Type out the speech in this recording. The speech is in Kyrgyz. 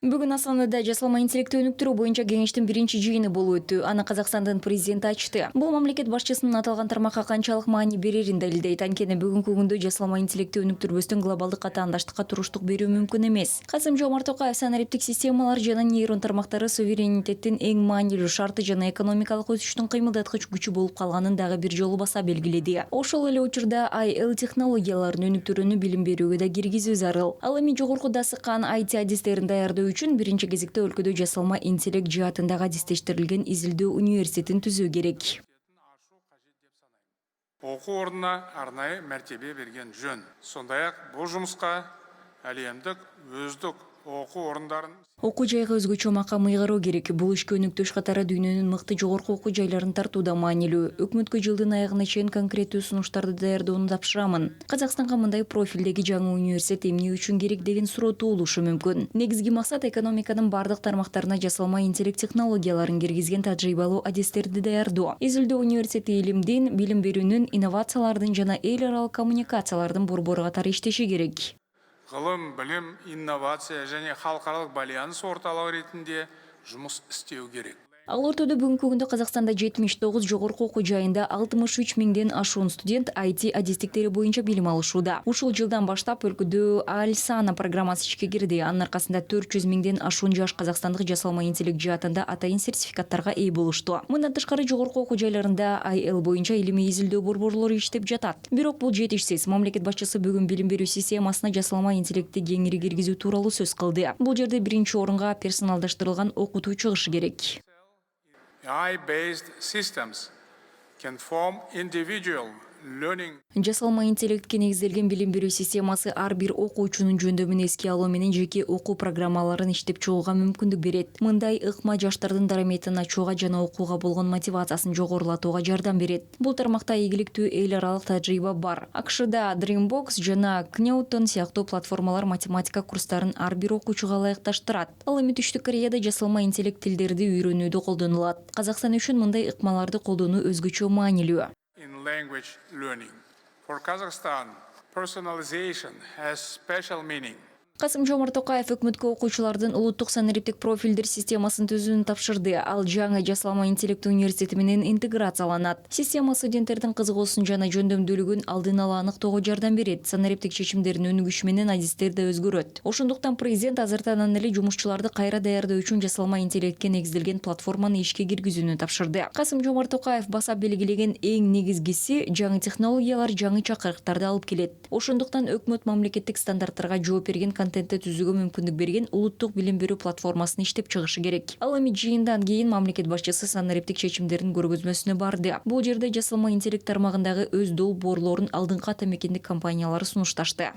Бүгүн Астанада жасалма интеллект өнүктүрүү боюнча кеңештин биринчи жыйыны болуп өттү. Аны Казакстандын президенти ачты. Бул мамлекет башчысынын аталган тармакка канчалык маани берерин далилдейт. Анткени бүгүнкү күндө жасалма интеллектти өнүктүрбөстөн глобалдык катаандаштыкка туруштук берүү мүмкүн эмес. Касым-Жомарт Токаев санариптик системалар жана нейрон тармактары суверенитеттин эң маанилүү шарты жана экономикалык өсүштүн кыймылдаткыч күчү болуп калганын дагы бир жолу баса белгиледи. Ошол эле учурда IL технологияларын өнүктүрүүнү билим берүүгө да киргизүү зарыл. Ал эми жогорку дасыккан IT адистерин даярдоо үчүн биринчи кезекте өлкөдө жасалма интеллект жаатындагы адистештирилген изилдөө университетин түзүү керек. Окуу ордуна арнайы мәртебе берген жөн. Сондай-ак бул жумуска әлемдик өздүк окуу орундарын Окуу жайга өзгөчө макам ыйгаруу керек. Бул ишке өнүктөш катары дүйнөнүн мыкты жогорку окуу жайларын тартууда маанилүү. Өкмөткө жылдын аягына чейин конкреттүү сунуштарды даярдоону тапшырамын. Казакстанга мындай профилдеги жаңы университет эмне үчүн керек деген суроо туулушу мүмкүн. Негизги максат экономиканын бардык тармактарына жасалма интеллект технологияларын киргизген тажрыйбалуу адистерди даярдоо. Изилдөө университети илимдин, билим берүүнүн, инновациялардын жана эл аралык коммуникациялардын борбору катары иштеши керек. Ғылым, білім, инновация және халықаралық байланыс орталығы ретінде жұмыс істеу керек. Ал ортодо бүгүнкү күндө Казакстанда 79 жогорку окуу жайында 63 миңден ашуун студент IT адистиктери боюнча билим алышууда. Ушул жылдан баштап өлкөдө Альсана программасы ишке кирди. Анын аркасында 400 миңден ашуун жаш казакстандык жасалма интеллект жаатында атайын сертификаттарга ээ болушту. Мындан тышкары жогорку окуу жайларында IL боюнча илимий изилдөө борборлору иштеп жатат. Бирок бул жетишсиз. Мамлекет башчысы бүгүн билим берүү системасына жасалма интеллектти кеңири киргизүү тууралуу сөз кылды. Бул жерде биринчи орунга персоналдаштырылган окутуу чыгышы керек. AI-based systems can form individual learning. Жасалма интеллектке негизделген билим берүү системасы ар бир окуучунун жөндөмүн эске алуу менен жеке окуу программаларын иштеп чыгууга мүмкүндүк берет. Мындай ыкма жаштардын дараметин ачууга жана окууга болгон мотивациясын жогорулатууга жардам берет. Бул тармакта ийгиликтүү эл аралык тажрыйба бар. АКШда Dreambox жана Knewton сыяктуу платформалар математика курстарын ар бир окуучуга ылайыкташтырат. Ал эми Түштүк Кореяда жасалма интеллект тилдерди үйрөнүүдө колдонулат. Казакстан үчүн мындай ыкмаларды колдонуу өзгөчө маанилүү. In language learning. For Kazakhstan, personalization has special meaning. Касым-Жомарт Токаев өкмөткө окуучулардын улуттук санариптик профилдер системасын түзүүнү тапшырды. Ал жаңы жасалма интеллект университети менен интеграцияланат. Система студенттердин кызыгуусун жана жөндөмдүүлүгүн алдын ала аныктоого жардам берет. Санариптик чечимдердин өнүгүшү менен адистер да өзгөрөт. Ошондуктан президент азыртанан эле жумушчуларды кайра даярдоо үчүн жасалма интеллектке негизделген платформаны ишке киргизүүнү тапшырды. Касым-Жомарт Токаев баса белгилеген эң негизгиси жаңы технологиялар жаңы чакырыктарды алып келет. Ошондуктан өкмөт мамлекеттик стандарттарга жооп берген контентти түзүүгө мүмкүндүк берген улуттук билим берүү платформасын иштеп чыгышы керек. Ал эми жыйындан кийин мамлекет башчысы санариптик чечимдердин көргөзмөсүнө барды. Бул жерде жасалма интеллект тармагындагы өз долбоорлорун алдыңкы ата мекендик компаниялары сунушташты.